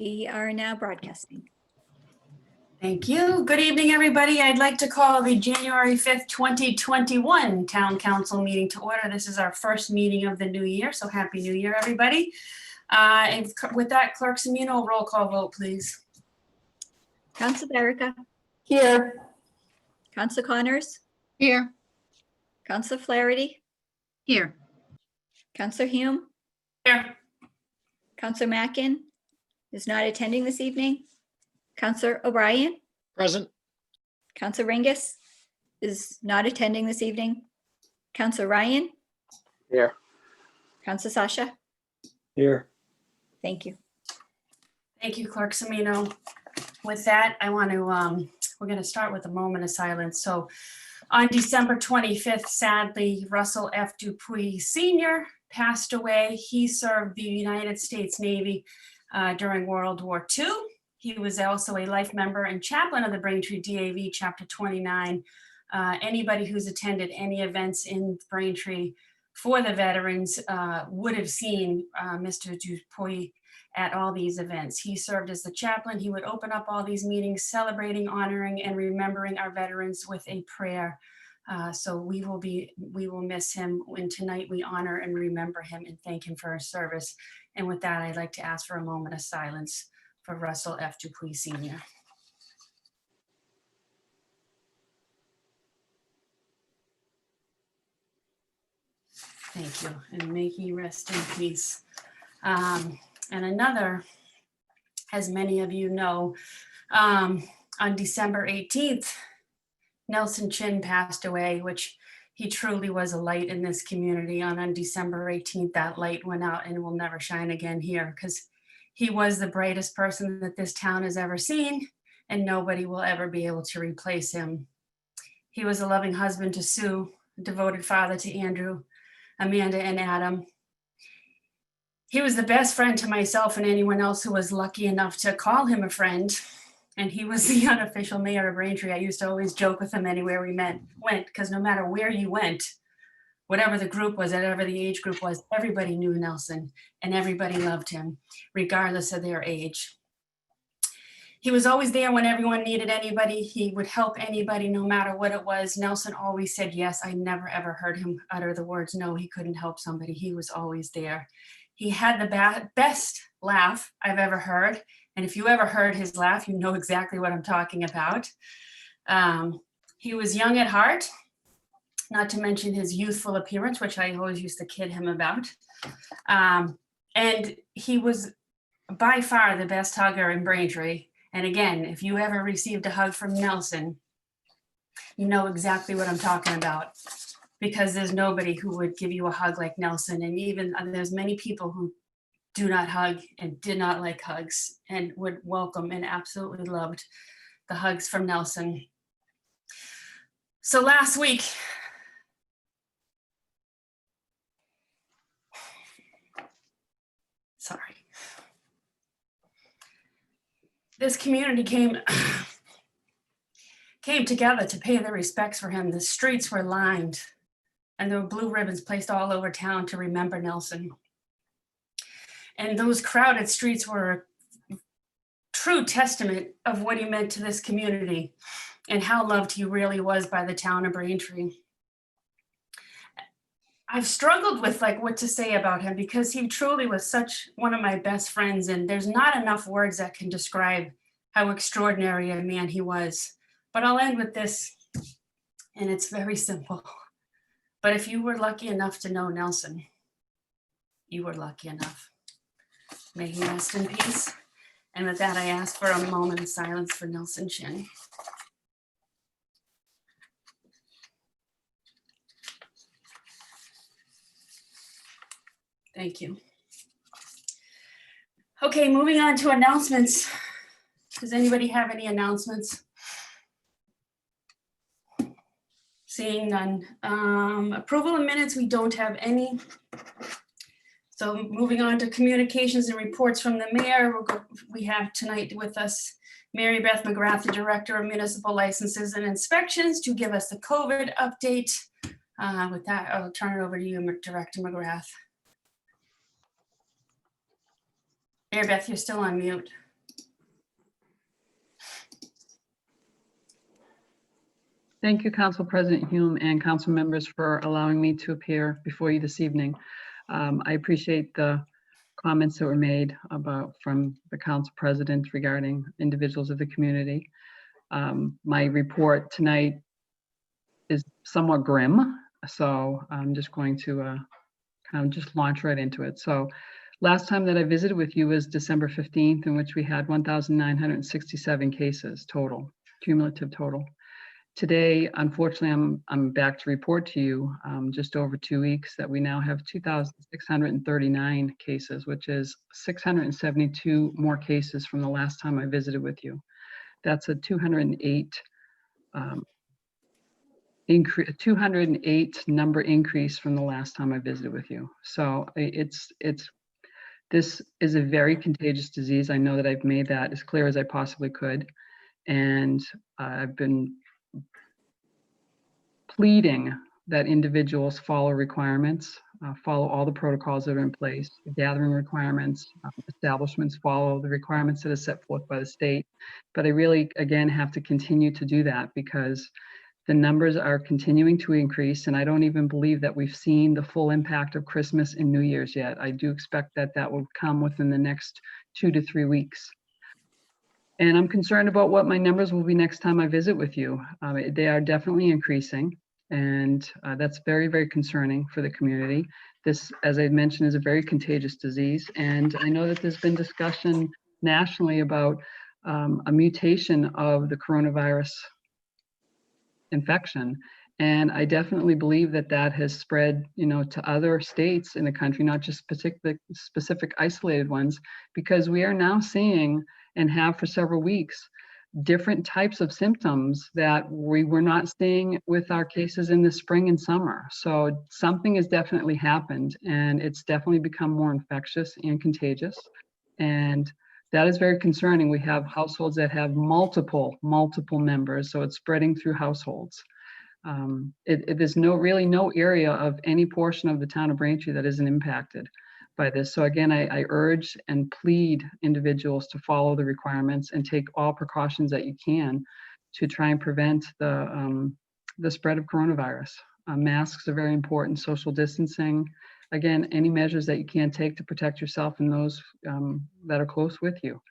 We are now broadcasting. Thank you. Good evening, everybody. I'd like to call the January 5th, 2021 Town Council meeting to order. This is our first meeting of the new year, so Happy New Year, everybody. And with that, Clerk Semino, roll call vote, please. Council Berica, Here. Council Connors, Here. Council Flaherty, Here. Council Hume, Here. Council Mackin is not attending this evening. Councilor O'Brien, Present. Council Ringus is not attending this evening. Council Ryan, Here. Council Sasha, Here. thank you. Thank you, Clerk Semino. With that, I want to, we're going to start with a moment of silence. So on December 25th, sadly, Russell F. Dupuy Sr. passed away. He served the United States Navy during World War II. He was also a life member and chaplain of the Braintree DAV Chapter 29. Anybody who's attended any events in Braintree for the veterans would have seen Mr. Dupuy at all these events. He served as the chaplain. He would open up all these meetings celebrating, honoring, and remembering our veterans with a prayer. So we will miss him, and tonight we honor and remember him and thank him for his service. And with that, I'd like to ask for a moment of silence for Russell F. Dupuy Sr. Thank you, and may he rest in peace. And another, as many of you know, on December 18th, Nelson Chin passed away, which he truly was a light in this community. On December 18th, that light went out and will never shine again here, because he was the brightest person that this town has ever seen, and nobody will ever be able to replace him. He was a loving husband to Sue, a devoted father to Andrew, Amanda, and Adam. He was the best friend to myself and anyone else who was lucky enough to call him a friend. And he was the unofficial mayor of Braintree. I used to always joke with him anywhere we went, because no matter where you went, whatever the group was, whatever the age group was, everybody knew Nelson and everybody loved him, regardless of their age. He was always there when everyone needed anybody. He would help anybody, no matter what it was. Nelson always said yes. I never, ever heard him utter the words, no, he couldn't help somebody. He was always there. He had the best laugh I've ever heard. And if you ever heard his laugh, you know exactly what I'm talking about. He was young at heart, not to mention his youthful appearance, which I always used to kid him about. And he was by far the best hugger in Braintree. And again, if you ever received a hug from Nelson, you know exactly what I'm talking about, because there's nobody who would give you a hug like Nelson. And even there's many people who do not hug and did not like hugs and would welcome and absolutely loved the hugs from Nelson. So last week, sorry, this community came together to pay their respects for him. The streets were lined and there were blue ribbons placed all over town to remember Nelson. And those crowded streets were a true testament of what he meant to this community and how loved he really was by the town of Braintree. I've struggled with what to say about him, because he truly was such one of my best friends, and there's not enough words that can describe how extraordinary a man he was. But I'll end with this, and it's very simple. But if you were lucky enough to know Nelson, you were lucky enough. May he rest in peace. And with that, I ask for a moment of silence for Nelson Chin. Thank you. Okay, moving on to announcements. Does anybody have any announcements? Seeing none. Approval of minutes, we don't have any. So moving on to communications and reports from the mayor, we have tonight with us Mary Beth McGrath, the Director of Municipal Licenses and Inspections, to give us the COVID update. With that, I'll turn it over to you, Director McGrath. Mary Beth, you're still on mute. Thank you, Council President Hume and council members for allowing me to appear before you this evening. I appreciate the comments that were made from the council president regarding individuals of the community. My report tonight is somewhat grim, so I'm just going to kind of just launch right into it. So last time that I visited with you was December 15th, in which we had 1,967 cases total, cumulative total. Today, unfortunately, I'm back to report to you just over 2 weeks that we now have 2,639 cases, which is 672 more cases from the last time I visited with you. That's a 208 number increase from the last time I visited with you. So this is a very contagious disease. I know that I've made that as clear as I possibly could, and I've been pleading that individuals follow requirements, follow all the protocols that are in place, the gathering requirements, establishments follow the requirements that are set forth by the state. But I really, again, have to continue to do that because the numbers are continuing to increase, and I don't even believe that we've seen the full impact of Christmas and New Year's yet. I do expect that that will come within the next 2 to 3 weeks. And I'm concerned about what my numbers will be next time I visit with you. They are definitely increasing, and that's very, very concerning for the community. This, as I mentioned, is a very contagious disease, and I know that there's been discussion nationally about a mutation of the coronavirus infection. And I definitely believe that that has spread, to other states in the country, not just specific isolated ones, because we are now seeing and have for several weeks different types of symptoms that we were not seeing with our cases in the spring and summer. So something has definitely happened, and it's definitely become more infectious and contagious. And that is very concerning. We have households that have multiple members, so it's spreading through households. There's really no area of any portion of the town of Braintree that isn't impacted by this. So again, I urge and plead individuals to follow the requirements and take all precautions that you can to try and prevent the spread of coronavirus. Masks are very important, social distancing. Again, any measures that you can take to protect yourself and those that are close with you.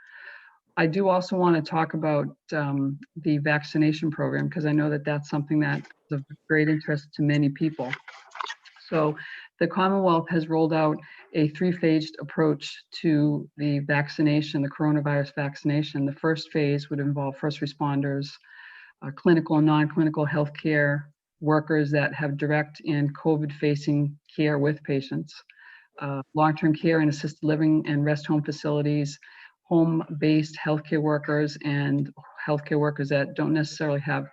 I do also want to talk about the vaccination program, because I know that that's something that is of great interest to many people. So the Commonwealth has rolled out a 3-phased approach to the vaccination, the coronavirus vaccination. The first phase would involve first responders, clinical and non-clinical healthcare workers that have direct and COVID-facing care with patients, long-term care and assisted living and rest home facilities, home-based healthcare workers, and healthcare workers that don't necessarily have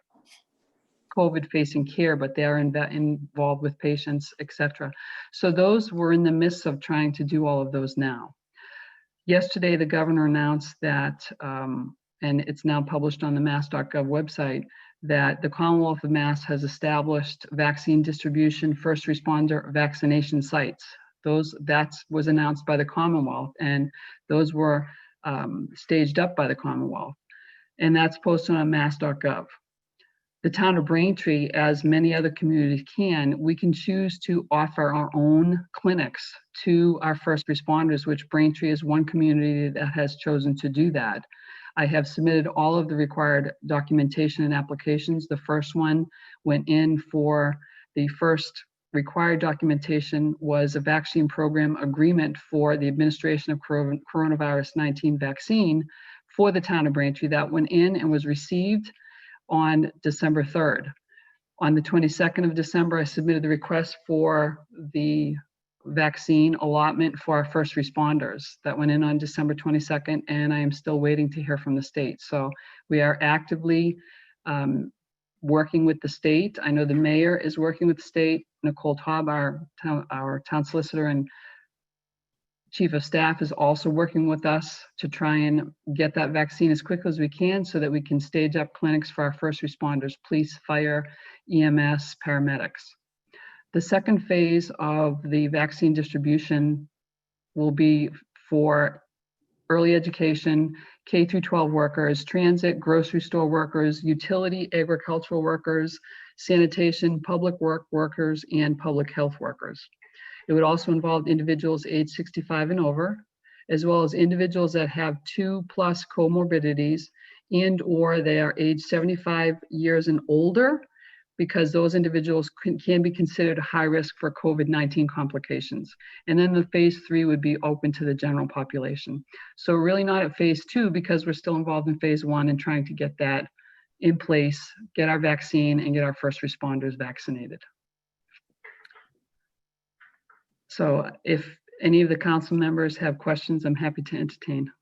COVID-facing care, but they are involved with patients, etc. So those, we're in the midst of trying to do all of those now. Yesterday, the governor announced that, and it's now published on the mass.gov website, that the Commonwealth of Mass has established vaccine distribution first responder vaccination sites. That was announced by the Commonwealth, and those were staged up by the Commonwealth. And that's posted on mass.gov. The town of Braintree, as many other communities we can choose to offer our own clinics to our first responders, which Braintree is one community that has chosen to do that. I have submitted all of the required documentation and applications. The first one went in for the first required documentation was a vaccine program agreement for the administration of coronavirus 19 vaccine for the town of Braintree. That went in and was received on December 3rd. On the 22nd of December, I submitted the request for the vaccine allotment for our first responders. That went in on December 22nd, and I am still waiting to hear from the state. So we are actively working with the state. I know the mayor is working with the state. Nicole Taub, our town solicitor and chief of staff, is also working with us to try and get that vaccine as quickly as we can so that we can stage up clinics for our first responders, police, fire, EMS, paramedics. The second phase of the vaccine distribution will be for early education, K through 12 workers, transit, grocery store workers, utility, agricultural workers, sanitation, public work workers, and public health workers. It would also involve individuals age 65 and over, as well as individuals that have 2+ comorbidities and/or they are age 75 years and older, because those individuals can be considered high risk for COVID-19 complications. And then the phase 3 would be open to the general population. So we're really not at phase 2 because we're still involved in phase 1 and trying to get that in place, get our vaccine and get our first responders vaccinated. So if any of the council members have questions, I'm happy to entertain.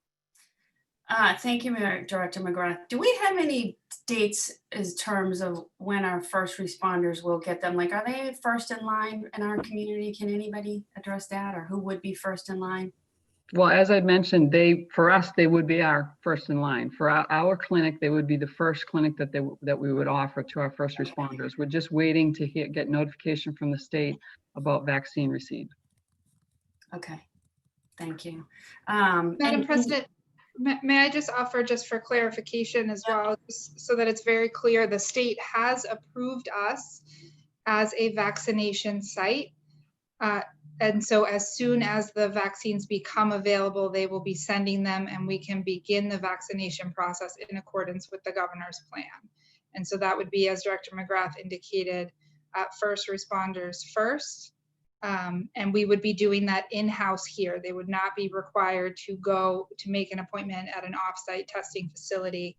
Thank you, Director McGrath. Do we have any dates in terms of when our first responders will get them? Like, are they first in line in our community? Can anybody address that, or who would be first in line? Well, as I mentioned, for us, they would be our first in line. For our clinic, they would be the first clinic that we would offer to our first responders. We're just waiting to get notification from the state about vaccine receipt. Okay, thank you. Madam President, may I just offer, just for clarification as well, just so that it's very clear, the state has approved us as a vaccination site. And so as soon as the vaccines become available, they will be sending them and we can begin the vaccination process in accordance with the governor's plan. And so that would be, as Director McGrath indicated, first responders first. And we would be doing that in-house here. They would not be required to go to make an appointment at an off-site testing facility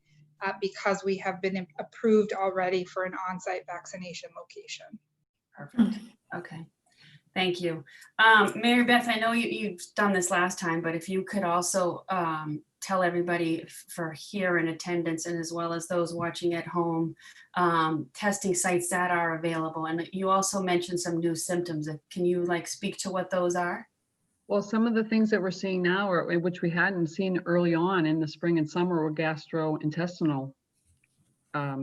because we have been approved already for an on-site vaccination location. Perfect. Okay. Thank you. Mary Beth, I know you've done this last time, but if you could also tell everybody for here in attendance and as well as those watching at home, testing sites that are available. And you also mentioned some new symptoms. Can you speak to what those are? Well, some of the things that we're seeing now, or which we hadn't seen early on in the spring and summer, were gastrointestinal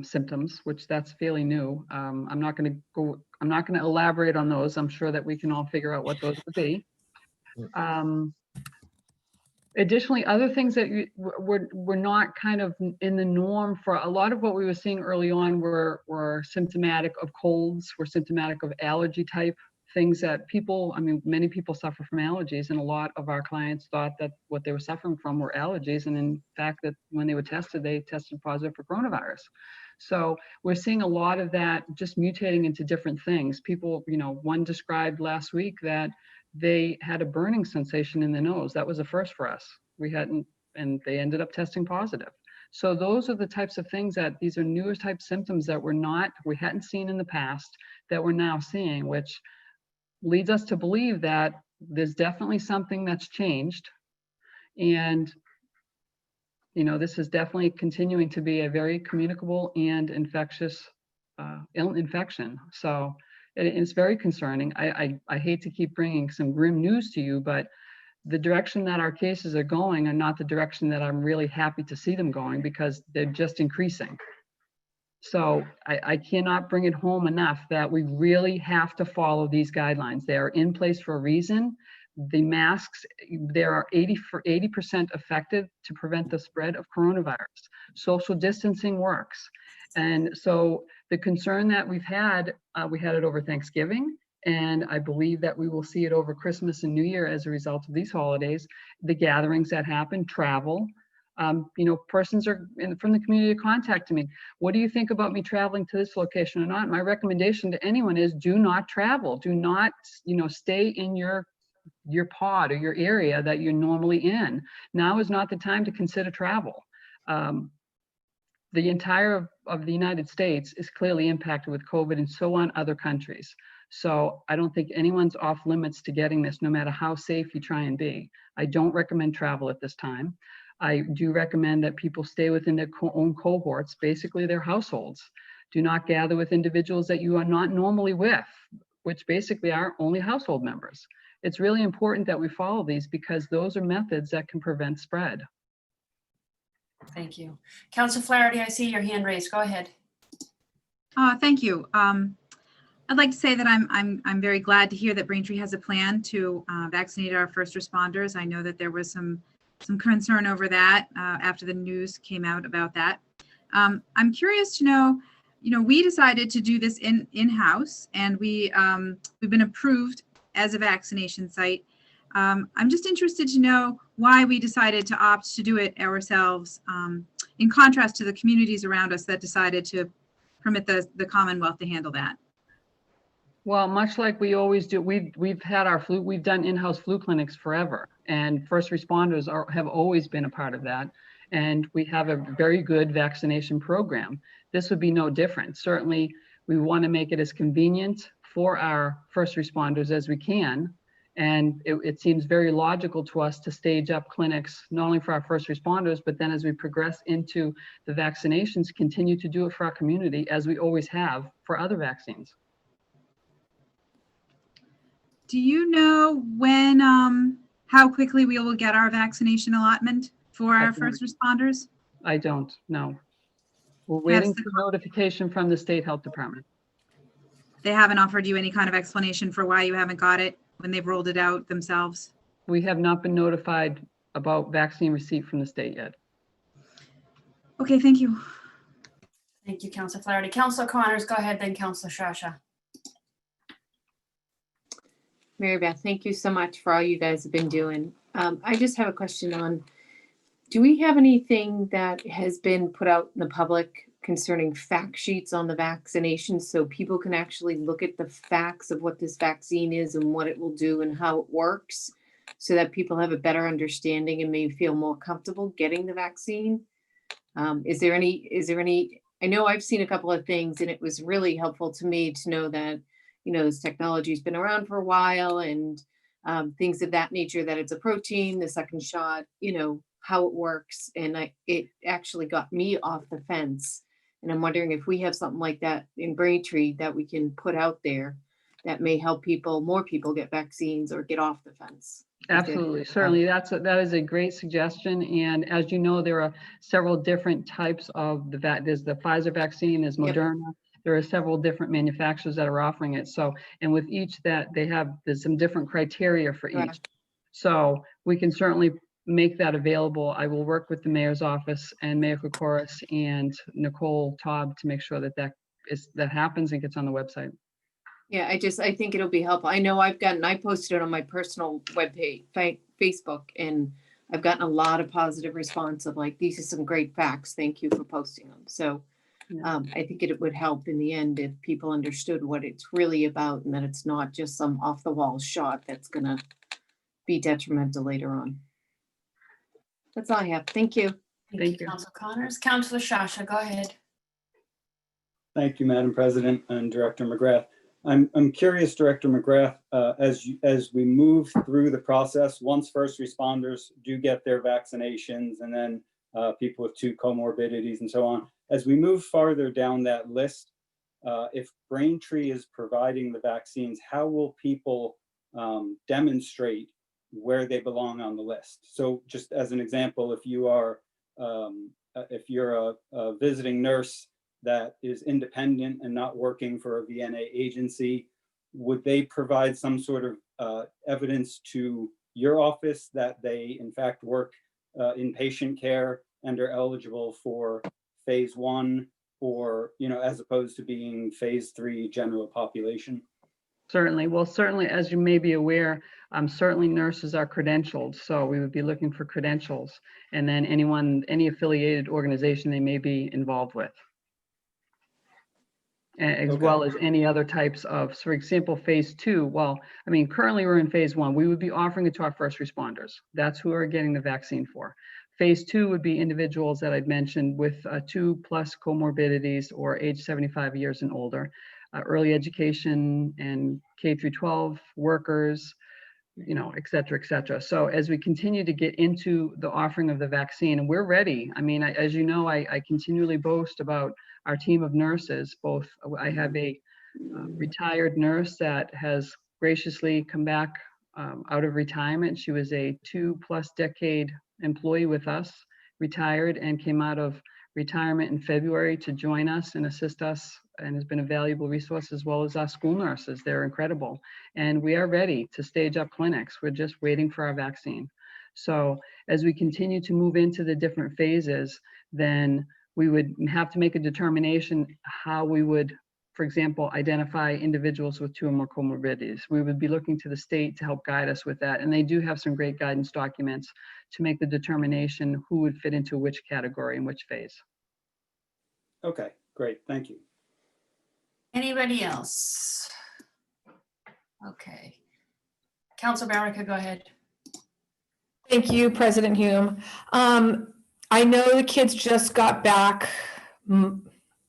symptoms, which that's fairly new. I'm not going to elaborate on those. I'm sure that we can all figure out what those would be. Additionally, other things that were not kind of in the norm for a lot of what we were seeing early on were symptomatic of colds, were symptomatic of allergy type things that people, many people suffer from allergies, and a lot of our clients thought that what they were suffering from were allergies. And in fact, that when they were tested, they tested positive for coronavirus. So we're seeing a lot of that just mutating into different things. People, one described last week that they had a burning sensation in the nose. That was a first for us. We hadn't, and they ended up testing positive. So those are the types of things that these are newer type symptoms that we hadn't seen in the past that we're now seeing, which leads us to believe that there's definitely something that's changed. And, this is definitely continuing to be a very communicable and infectious infection. So it's very concerning. I hate to keep bringing some grim news to you, but the direction that our cases are going are not the direction that I'm really happy to see them going, because they're just increasing. So I cannot bring it home enough that we really have to follow these guidelines. They are in place for a reason. The masks, they are 80% effective to prevent the spread of coronavirus. Social distancing works. And so the concern that we had it over Thanksgiving, and I believe that we will see it over Christmas and New Year as a result of these holidays, the gatherings that happen, travel. Persons from the community contacting me. What do you think about me traveling to this location or not? My recommendation to anyone is do not travel. Do not, stay in your pod or your area that you're normally in. Now is not the time to consider travel. The entire of the United States is clearly impacted with COVID, and so on other countries. So I don't think anyone's off limits to getting this, no matter how safe you try and be. I don't recommend travel at this time. I do recommend that people stay within their own cohorts, basically their households. Do not gather with individuals that you are not normally with, which basically are only household members. It's really important that we follow these because those are methods that can prevent spread. Thank you. Councilor Flaherty, I see your hand raised. Go ahead. Thank you. I'd like to say that I'm very glad to hear that Braintree has a plan to vaccinate our first responders. I know that there was some some concern over that after the news came out about that. I'm curious to know, we decided to do this in-house, and we've been approved as a vaccination site. I'm just interested to know why we decided to opt to do it ourselves, in contrast to the communities around us that decided to permit the Commonwealth to handle that. Well, much like we always do, we've had our flu, we've done in-house flu clinics forever, and first responders have always been a part of that. And we have a very good vaccination program. This would be no different. Certainly, we want to make it as convenient for our first responders as we can. And it seems very logical to us to stage up clinics, not only for our first responders, but then as we progress into the vaccinations, continue to do it for our community as we always have for other vaccines. Do you know when, how quickly we will get our vaccination allotment for I our don't. first responders? I don't know. We're waiting for notification from the State Health Department. They haven't offered you any kind of explanation for why you haven't got it when they've rolled it out themselves? We have not been notified about vaccine receipt from the state yet. Okay, thank you. Thank you, Councilor Flaherty. Councilor Connors, go ahead, then Councilor Sciascia. Mary Beth, thank you so much for all you guys have been doing. I just have a question on, do we have anything that has been put out in the public concerning fact sheets on the vaccination so people can actually look at the facts of what this vaccine is and what it will do and how it works so that people have a better understanding and may feel more comfortable getting the vaccine? Is there any, I know I've seen a couple of things and it was really helpful to me to know that, this technology has been around for a while and things of that nature, that it's a protein, the second shot, how it works. And it actually got me off the fence. And I'm wondering if we have something like that in Braintree that we can put out there that may help more people get vaccines or get off the fence. Absolutely, certainly. That is a great suggestion. And as you know, there are several different types of there's the Pfizer vaccine, there's Yep. Moderna. There are several different manufacturers that are offering it. So, and with each there's some different criteria for each. Correct. So we can certainly make that available. I will work with the mayor's office and Mayor Kokoris and Nicole Taub to make sure that happens and gets on the website. Yeah, I think it'll be helpful. I know I posted it on my personal webpage, Facebook, and I've gotten a lot of positive response of like, these are some great facts. Thank you for posting them. So I think it would help in the end if people understood what it's really about and that it's not just some off the wall shot that's gonna be detrimental later on. That's all I have. Thank you. Thank you. Councilor Connors. Councilor Sciascia, go ahead. Thank you, Madam President and Director McGrath. I'm curious, Director McGrath, as we move through the process, once first responders do get their vaccinations and then people with 2 comorbidities and so on, as we move farther down that list, if Braintree is providing the vaccines, how will people demonstrate where they belong on the list? So just as an example, if you're a visiting nurse that is independent and not working for a VNA agency, would they provide some sort of evidence to your office that they in fact work in patient care and are eligible for phase 1 or, as opposed to being phase 3 general population? Certainly. Well, certainly, as you may be aware, certainly nurses are credentialed. So we would be looking for credentials and then any affiliated organization they may be involved with. As well as any other types of, for example, phase 2. Well, I mean, currently we're in phase 1. We would be offering it to our first responders. That's who are getting the vaccine for. Phase 2 would be individuals that I'd mentioned with 2+ comorbidities or age 75 years and older. Early education and K through 12 workers, et cetera, et cetera. So as we continue to get into the offering of the vaccine, and we're ready. I mean, as you know, I continually boast about our team of nurses. I have a retired nurse that has graciously come back out of retirement. She was a 2+ decade employee with us, retired, and came out of retirement in February to join us and assist us, and has been a valuable resource, as well as our school nurses. They're incredible. And we are ready to stage up clinics. We're just waiting for our vaccine. So As we continue to move into the different phases, then we would have to make a determination how we would, for example, identify individuals with 2 or more comorbidities. We would be looking to the state to help guide us with that. And they do have some great guidance documents to make the determination who would fit into which category and which phase. Okay, great. Thank you. Anybody else? Okay. Council Barrica, go ahead. Thank you, President Hume. I know the kids just got back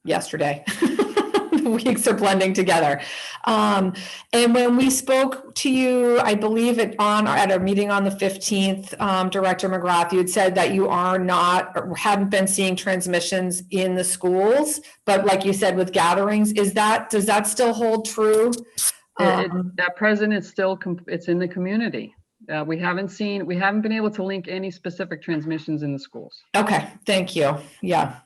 yesterday. The weeks are blending together. And when we spoke to you, I believe at our meeting on the 15th, Director McGrath, you had said that you are not, or hadn't been seeing transmissions in the schools, but like you said, with gatherings, does that still hold true? That present is still, it's in the community. We haven't been able to link any specific transmissions in the schools. Okay, thank you. Yeah.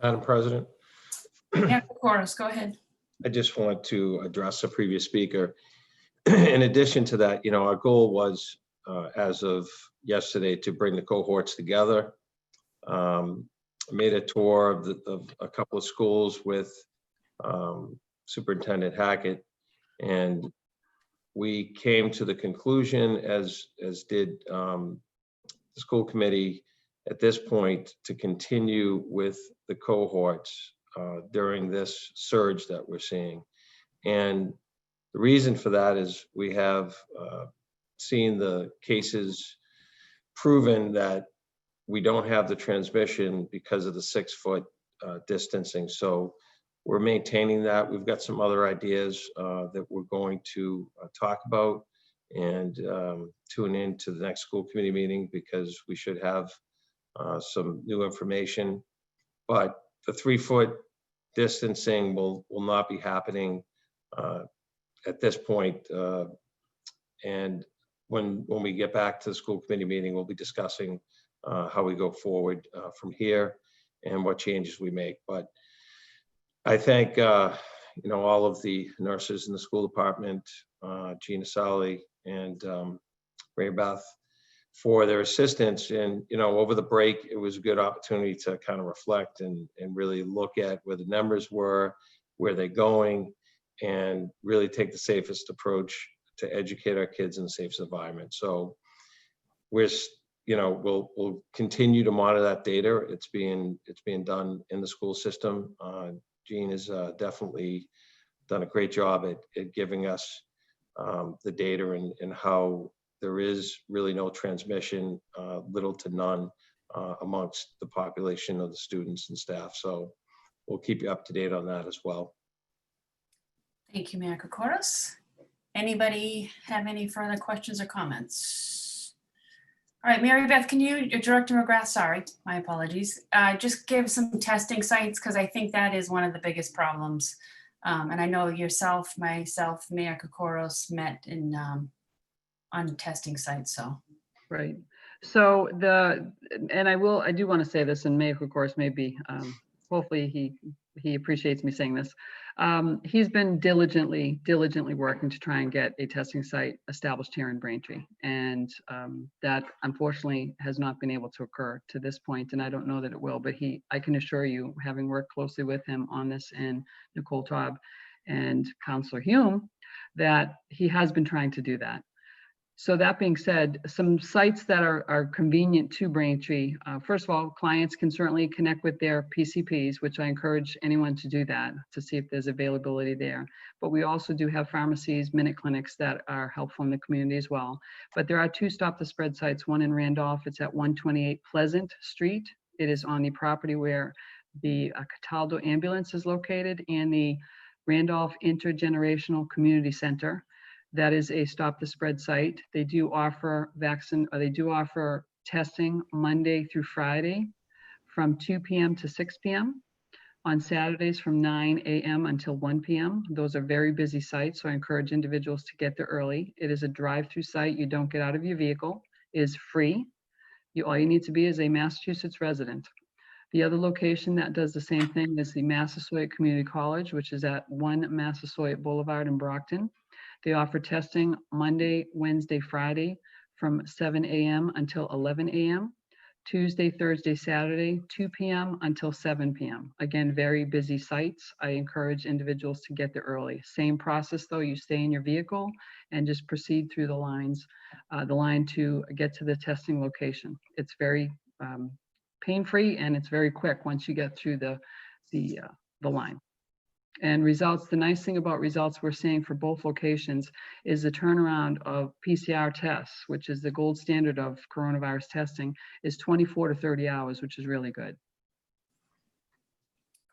Madam President, Yeah, of course, go ahead. I just want to address the previous speaker. In addition to that, our goal was, as of yesterday, to bring the cohorts together. Made a tour of a couple of schools with Superintendent Hackett, and we came to the conclusion, as did the school committee at this point, to continue with the cohorts during this surge that we're seeing. And the reason for that is we have seen the cases proven that we don't have the transmission because of the 6-foot distancing. So we're maintaining that. We've got some other ideas that we're going to talk about and tune in to the next school committee meeting, because we should have some new information. But the 3-foot distancing will not be happening at this point. And when we get back to the school committee meeting, we'll be discussing how we go forward from here and what changes we make. But I thank all of the nurses in the school department, Gina Sally and Mary Beth, for their assistance. And over the break, it was a good opportunity to kind of reflect and really look at where the numbers were, where they're going, and really take the safest approach to educate our kids in the safest environment. So we'll continue to monitor that data. It's being done in the school system. Jean has definitely done a great job at giving us the data and how there is really no transmission, little to none, amongst the population of the students and staff. So we'll keep you up to date on that as well. Thank you, Mayor Kokoros. Anybody have any further questions or comments? All right, Mary Beth, can you, Director McGrath, sorry, my apologies, just give some testing sites, because I think that is one of the biggest problems. And I know yourself, myself, Mayor Kokoros met in on testing sites, so. Right. So I do want to say this, and Mayor, of course, maybe, hopefully he appreciates me saying this. He's been diligently working to try and get a testing site established here in Braintree. And that unfortunately has not been able to occur to this point, and I don't know that it will, but I can assure you, having worked closely with him on this and Nicole Taub and Councillor Hume, that he has been trying to do that. So that being said, some sites that are convenient to Braintree, first of all, clients can certainly connect with their PCPs, which I encourage anyone to do that, to see if there's availability there. But we also do have pharmacies, minute clinics that are helpful in the community as well. But there are 2 Stop the Spread sites, one in Randolph. It's at 128 Pleasant Street. It is on the property where the Cataldo ambulance is located, and the Randolph Intergenerational Community Center. That is a Stop the Spread site. They do offer testing Monday through Friday from 2 p.m. to 6 p.m. On Saturdays from 9 a.m. until 1 p.m. Those are very busy sites, so I encourage individuals to get there early. It is a drive-through site. You don't get out of your vehicle. It is free. All you need to be is a Massachusetts resident. The other location that does the same thing is the Massasoit Community College, which is at 1 Massasoit Boulevard in Brockton. They offer testing Monday, Wednesday, Friday from 7 a.m. until 11 a.m. Tuesday, Thursday, Saturday, 2 p.m. until 7 p.m. Again, very busy sites. I encourage individuals to get there early. Same process though, you stay in your vehicle and just proceed through the line to get to the testing location. It's very pain-free and it's very quick once you get through the line. And results, the nice thing about results we're seeing for both locations is the turnaround of PCR tests, which is the gold standard of coronavirus testing, is 24 to 30 hours, which is really good.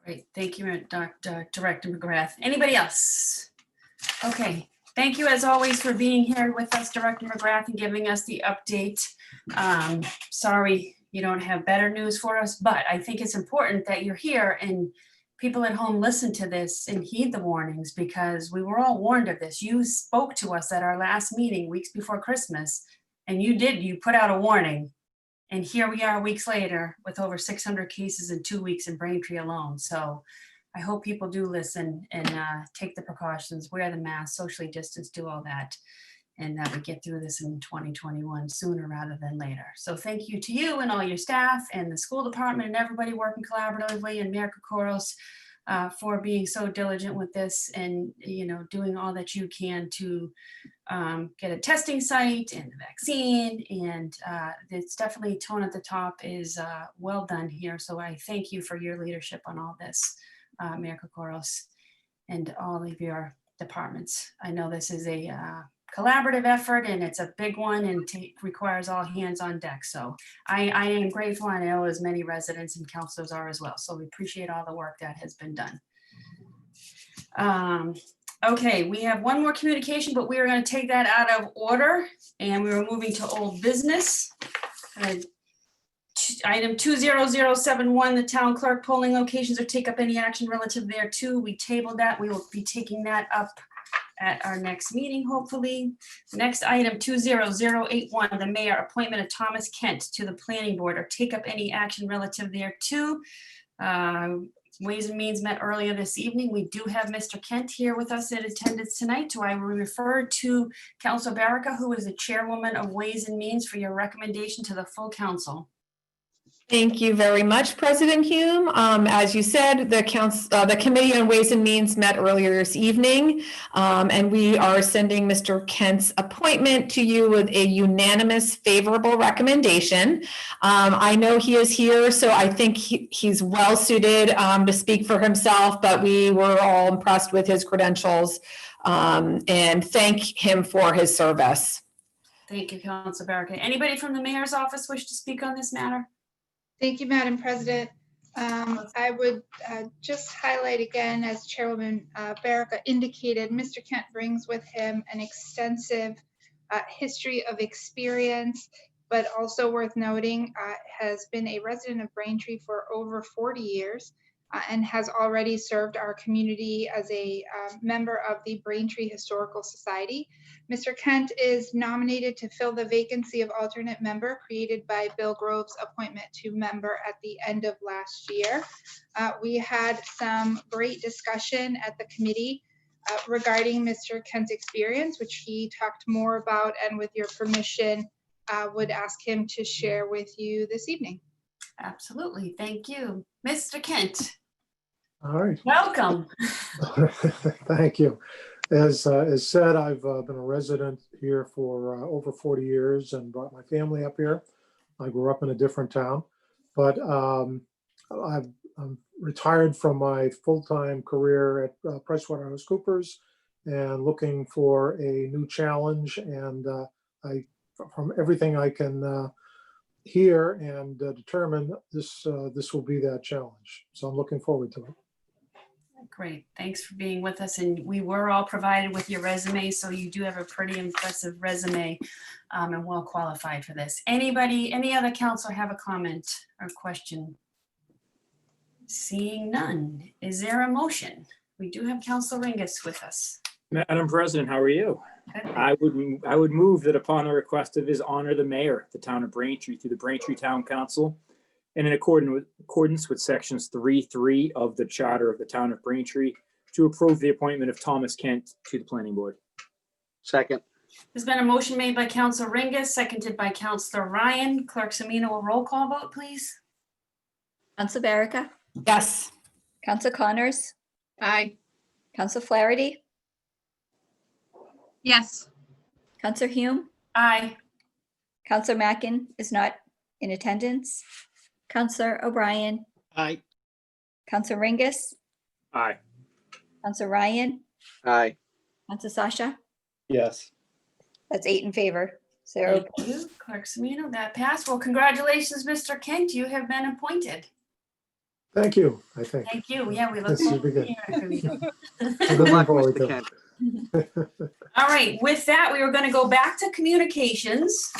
Great, thank you, Director McGrath. Anybody else? Okay, thank you as always for being here with us, Director McGrath, and giving us the update. Sorry you don't have better news for us, but I think it's important that you're here and people at home listen to this and heed the warnings, because we were all warned of this. You spoke to us at our last meeting weeks before Christmas, and you put out a warning. And here we are weeks later with over 600 cases in 2 weeks in Braintree alone. So I hope people do listen and take the precautions, wear the mask, socially distance, do all that. And that we get through this in 2021 sooner rather than later. So thank you to you and all your staff and the school department and everybody working collaboratively, and Mayor Kokoros for being so diligent with this and, you know, doing all that you can to get a testing site and the vaccine. And it's definitely tone at the top is well done here. So I thank you for your leadership on all this, Mayor Kokoros, and all of your departments. I know this is a collaborative effort and it's a big one and requires all hands on deck. So I am grateful, and I know as many residents and councilors are as well. So we appreciate all the work that has been done. Okay, we have one more communication, but we are going to take that out of order and we were moving to old business. Item 20071, the town clerk polling locations or take up any action relative thereto. We tabled that. We will be taking that up at our next meeting, hopefully. Next item 20081, the mayor appointment of Thomas Kent to the planning board or take up any action relative thereto. Ways and Means met earlier this evening. We do have Mr. Kent here with us in attendance tonight. So I will refer to Councilor Baraka, who is the chairwoman of Ways and Means, for your recommendation to the full council. Thank you very much, President Hume. As you said, the Committee on Ways and Means met earlier this evening, and we are sending Mr. Kent's appointment to you with a unanimous favorable recommendation. I know he is here, so I think he's well suited to speak for himself, but we were all impressed with his credentials and thank him for his service. Thank you, Councilor Baraka. Anybody from the mayor's office wish to speak on this matter? Thank you, Madam President. I would just highlight again, as Chairwoman Baraka indicated, Mr. Kent brings with him an extensive history of experience, but also worth noting, has been a resident of Braintree for over 40 years and has already served our community as a member of the Braintree Historical Society. Mr. Kent is nominated to fill the vacancy of alternate member created by Bill Grove's appointment to member at the end of last year. We had some great discussion at the committee regarding Mr. Kent's experience, which he talked more about, and with your permission, would ask him to share with you this evening. Absolutely, thank you. Mr. Kent. All right. Welcome. Thank you. As said, I've been a resident here for over 40 years and brought my family up here. I grew up in a different town, but I'm retired from my full-time career at PricewaterhouseCoopers and looking for a new challenge. And from everything I can hear and determine, this will be that challenge. So I'm looking forward to it. Great, thanks for being with us. And we were all provided with your resume, so you do have a pretty impressive resume and well qualified for this. Anybody, any other counselor have a comment or question? Seeing none, is there a motion? We do have Councilor Ringus with us. Madam President, how are you? Good. I would move that upon the request of His Honor the Mayor, the Town of Braintree, through the Braintree Town Council, and in accordance with sections 3.3 of the Charter of the Town of Braintree, to approve the appointment of Thomas Kent to the Planning Board. Second. There's been a motion made by Councilor Ringus, seconded by Councilor Ryan. Clerk Semino, a roll call vote, please. Council Berica, Yes. Council Connors, Aye. Council Flaherty, Yes. Council Hume, Aye. Council Mackin is not in attendance. Councilor O'Brien, Aye. Council Ringus, Aye. Council Ryan, Aye. Council Sasha. Yes. That's 8 in favor, 0. Thank you, Clerk Semino. That passed. Well, congratulations, Mr. Kent. You have been appointed. Thank you, I think. Thank you. Yeah, we look This should forward be to good. hearing from you. I'm Good looking luck, forward Mr. to Kent. it. All right, with that, we are going to go back to communications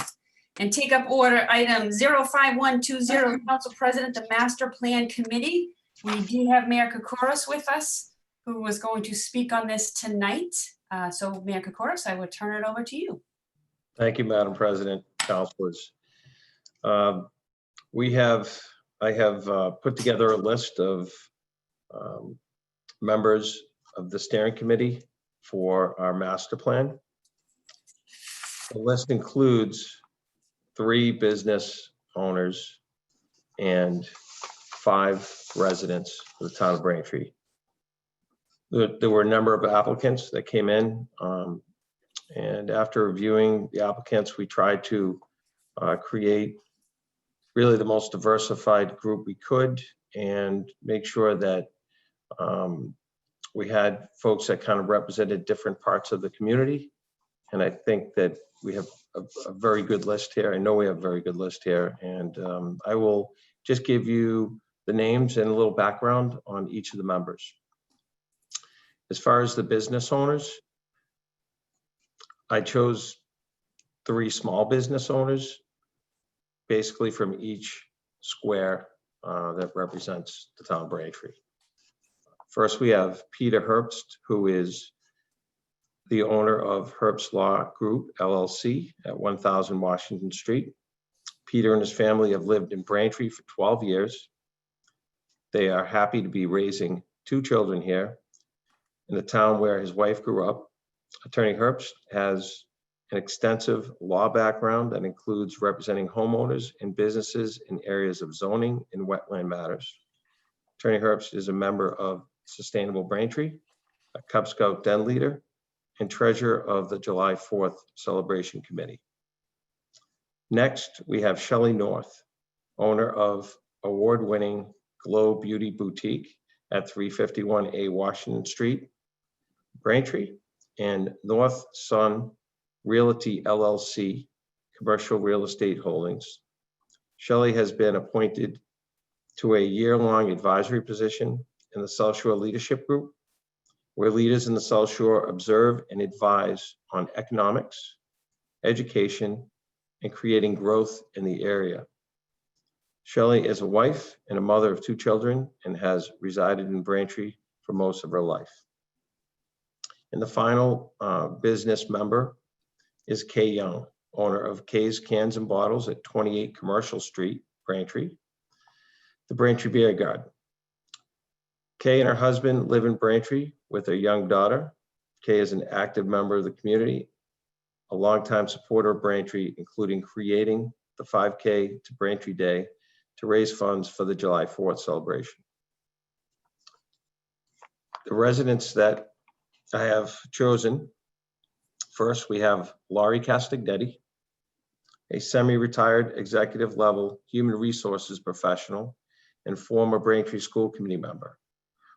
and take up order item 05120, Council President, the Master Plan Committee. We do have Mayor Kokoros with us, who was going to speak on this tonight. So Mayor Kokoros, I would turn it over to you. Thank you, Madam President, councilors. I have put together a list of members of the steering committee for our master plan. The list includes 3 business owners and 5 residents of the town of Braintree. There were a number of applicants that came in, and after reviewing the applicants, we tried to create really the most diversified group we could and make sure that we had folks that kind of represented different parts of the community. And I think that we have a very good list here. I know we have a very good list here. And I will just give you the names and a little background on each of the members. As far as the business owners, I chose 3 small business owners, basically from each square that represents the town of Braintree. First, we have Peter Herbst, who is the owner of Herbst Law Group, LLC at 1000 Washington Street. Peter and his family have lived in Braintree for 12 years. They are happy to be raising 2 children here in the town where his wife grew up. Attorney Herbst has an extensive law background that includes representing homeowners and businesses in areas of zoning and wetland matters. Attorney Herbst is a member of Sustainable Braintree, a Cub Scout Den leader, and treasurer of the July 4th Celebration Committee. Next, we have Shelley North, owner of award-winning Glow Beauty Boutique at 351A Washington Street, Braintree, and North Sun Realty LLC, Commercial Real Estate Holdings. Shelley has been appointed to a year-long advisory position in the South Shore Leadership Group, where leaders in the South Shore observe and advise on economics, education, and creating growth in the area. Shelley is a wife and a mother of 2 children and has resided in Braintree for most of her life. And the final business member is Kay Young, owner of Kay's Cans and Bottles at 28 Commercial Street, Braintree, the Braintree Beer Garden. Kay and her husband live in Braintree with their young daughter. Kay is an active member of the community, a longtime supporter of Braintree, including creating the 5K to Braintree Day to raise funds for the July 4th celebration. The residents that I have chosen, first we have Laurie Castagnetti, a semi-retired executive level human resources professional and former Braintree School Committee member.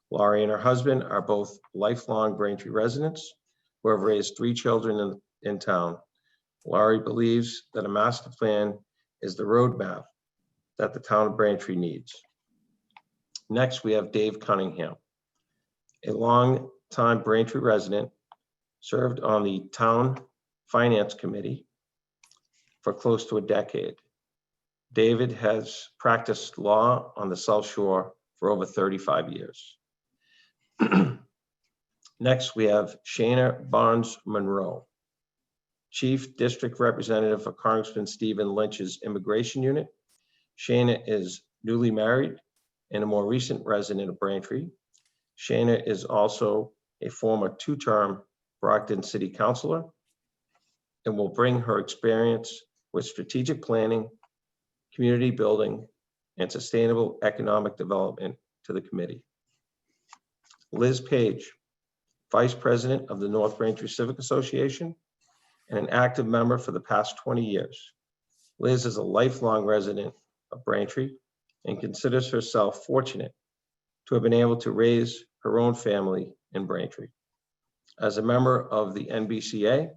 Laurie and her husband are both lifelong Braintree residents who have raised 3 children in town. Laurie believes that a master plan is the roadmap that the town of Braintree needs. Next, we have Dave Cunningham, a long-time Braintree resident, served on the Town Finance Committee for close to a decade. David has practiced law on the South Shore for over 35 years. Next, we have Shana Barnes Monroe, Chief District Representative for Congressman Stephen Lynch's Immigration Unit. Shana is newly married and a more recent resident of Braintree. Shana is also a former 2-term Brockton City Councilor. and will bring her experience with strategic planning, community building, and sustainable economic development to the committee. Liz Page, Vice President of the North Braintree Civic Association and an active member for the past 20 years. Liz is a lifelong resident of Braintree and considers herself fortunate to have been able to raise her own family in Braintree. As a member of the NBCA,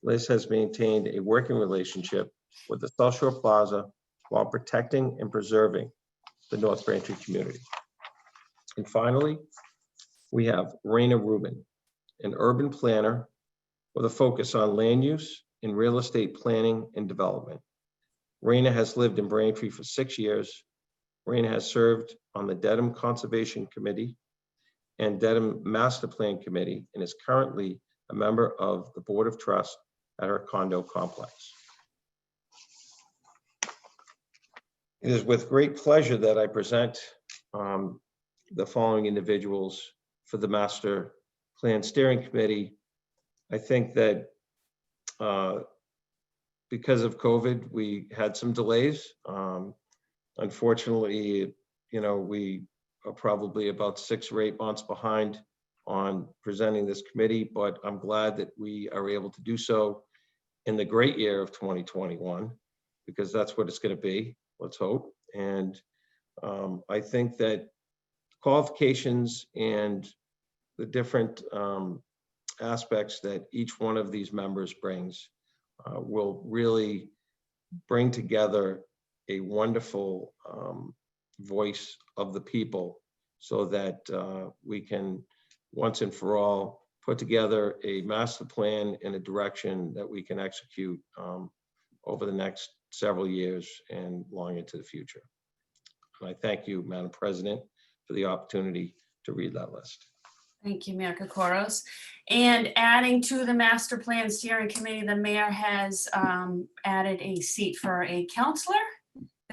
Liz has maintained a working relationship with the South Shore Plaza while protecting and preserving the North Braintree community. And finally, we have Raina Rubin, an urban planner with a focus on land use and real estate planning and development. Raina has lived in Braintree for 6 years. Raina has served on the Dedham Conservation Committee and Dedham Master Plan Committee and is currently a member of the Board of Trust at her condo complex. It is with great pleasure that I present the following individuals for the Master Plan Steering Committee. I think that because of COVID, we had some delays. Unfortunately, we are probably about 6 or 8 months behind on presenting this committee, but I'm glad that we are able to do so in the great year of 2021, because that's what it's going to be, let's hope. And I think that qualifications and the different aspects that each one of these members brings will really bring together a wonderful voice of the people so that we can once and for all put together a master plan and a direction that we can execute over the next several years and long into the future. And I thank you, Madam President, for the opportunity to read that list. Thank you, Mayor Kokoros. And adding to the Master Plan Steering Committee, the mayor has added a seat for a counselor.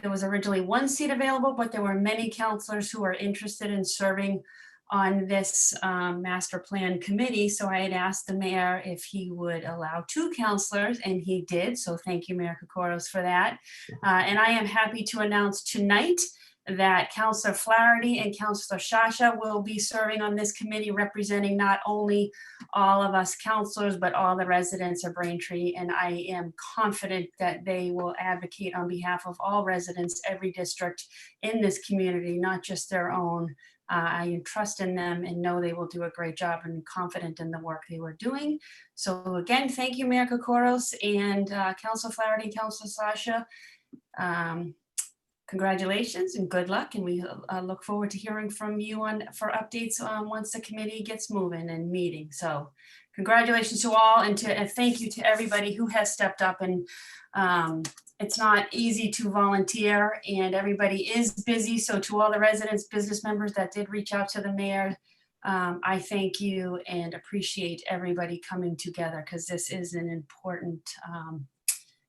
There was originally 1 seat available, but there were many counselors who are interested in serving on this Master Plan Committee. So I had asked the mayor if he would allow 2 counselors, and he did. So thank you, Mayor Kokoros, for that. And I am happy to announce tonight that Councillor Flaherty and Councillor Sciascia will be serving on this committee, representing not only all of us councillors, but all the residents of Braintree. And I am confident that they will advocate on behalf of all residents, every district in this community, not just their own. I trust in them and know they will do a great job, and confident in the work they were doing. So again, thank you, Mayor Kokoros and Councillor Flaherty and Councillor Sciascia. Congratulations and good luck, and we look forward to hearing from you for updates once the committee gets moving and meeting. So congratulations to all, and thank you to everybody who has stepped up. And it's not easy to volunteer, and everybody is busy. So to all the residents, business members that did reach out to the mayor, I thank you and appreciate everybody coming together, because this is an important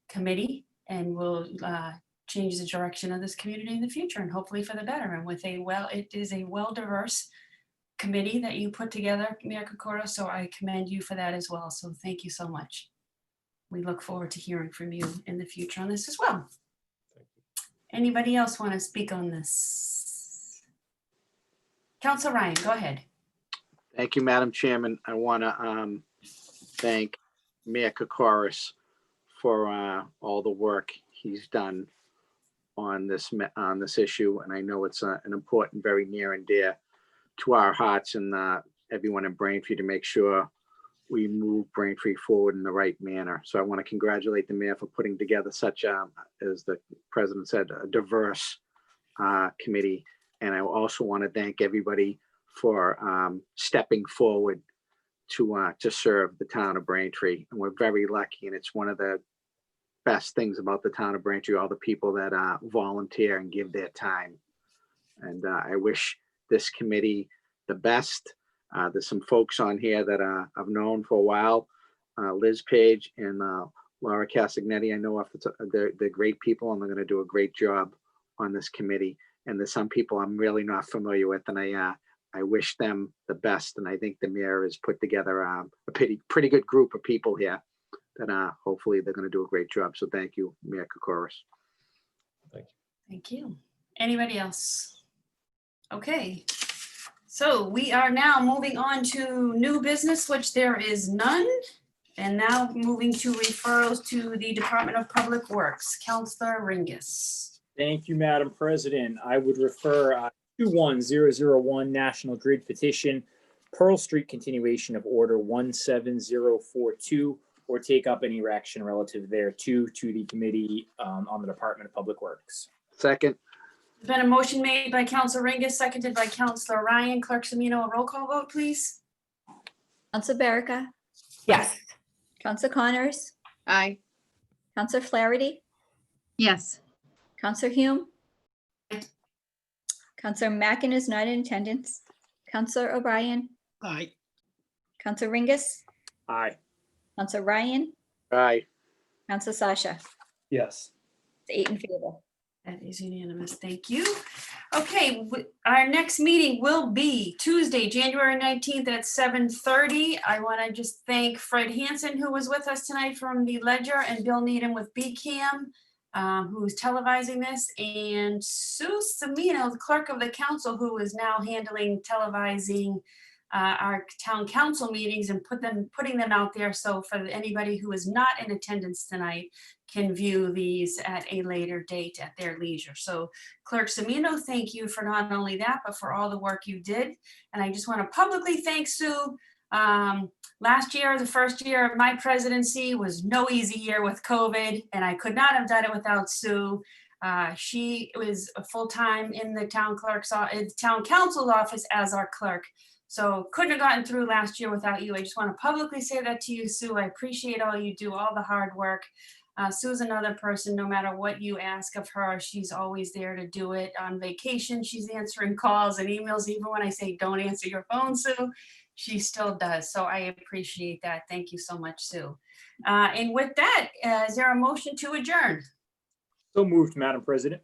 committee and will change the direction of this community in the future, and hopefully for the better. And with it is a well-diverse committee that you put together, Mayor Kokoros, so I commend you for that as well. So thank you so much. We look forward to hearing from you in the future on this as well. Anybody else want to speak on this? Councilor Ryan, go ahead. Thank you, Madam Chairman. I want to thank Mayor Kokoros for all the work he's done on this issue, and I know it's an important, very near and dear to our hearts and everyone in Braintree, to make sure we move Braintree forward in the right manner. So I want to congratulate the mayor for putting together such as the president said, a diverse committee. And I also want to thank everybody for stepping forward to serve the town of Braintree. And we're very lucky, and it's one of the best things about the town of Braintree, all the people that volunteer and give their time. And I wish this committee the best. There's some folks on here that I've known for a while, Liz Page and Laura Castagnetti. I know they're great people, and they're going to do a great job on this committee. And there's some people I'm really not familiar with, and I wish them the best. And I think the mayor has put together a pretty good group of people here that hopefully they're going to do a great job. So thank you, Mayor Kokoris. Thank you. Anybody else? Okay. So we are now moving on to new business, which there is none. And now moving to referrals to the Department of Public Works. Counselor Ringus. Thank you, Madam President. I would refer 21001 National Grid petition, Pearl Street continuation of order 17042, or take up any action relative thereto to the Committee on the Department of Public Works. Second, There's been a motion made by Counselor Ringus, seconded by Counselor Ryan. Clerk Semino, a roll call vote, please. Counselor Berica, Yes. Counselor Connors, Aye. Counselor Flaherty, Yes. Counselor Hume. Counselor Mackin is not in attendance. Counselor O'Brien, Aye. Counselor Ringus, Aye. Counselor Ryan, aye. Counselor Sasha. Yes. It's 8 in favor. That is unanimous. Thank you. Okay, our next meeting will be Tuesday, January 19th at 7:30. I want to just thank Fred Hansen, who was with us tonight from the Ledger, and Bill Needham with BCAM, who's televising this, and Sue Semino, the clerk of the council, who is now handling televising our town council meetings and putting them out there. So for anybody who is not in attendance tonight can view these at a later date at their leisure. So Clerk Semino, thank you for not only that, but for all the work you did. And I just want to publicly thank Sue. Last year, the first year of my presidency, was no easy year with COVID, and I could not have done it without Sue. She was full-time in the town council's office as our clerk. So couldn't have gotten through last year without you. I just want to publicly say that to you, Sue. I appreciate all you do, all the hard work. Sue's another person, no matter what you ask of her, she's always there to do it. On vacation, she's answering calls and emails. Even when I say, don't answer your phone, Sue, she still does. So I appreciate that. Thank you so much, Sue. And with that, is there a motion to adjourn? So moved, Madam President.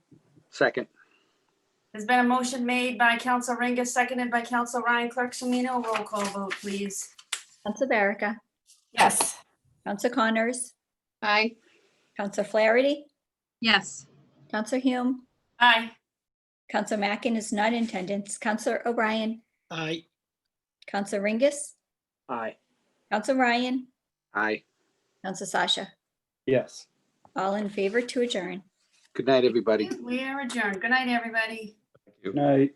Second, There's been a motion made by Council Ringus, seconded by Council Ryan. Clerk Semino, roll call vote, please. Counselor Berica, Yes. Counselor Connors, Aye. Counselor Flaherty, Yes. Counselor Hume, Aye. Counselor Mackin is not in attendance. Counselor O'Brien, Aye. Counselor Ringus, Aye. Counselor Ryan, aye. Counselor Sasha. Yes. All in favor to adjourn. Good night, everybody. We are adjourned. Good night, everybody. Thank you. Night.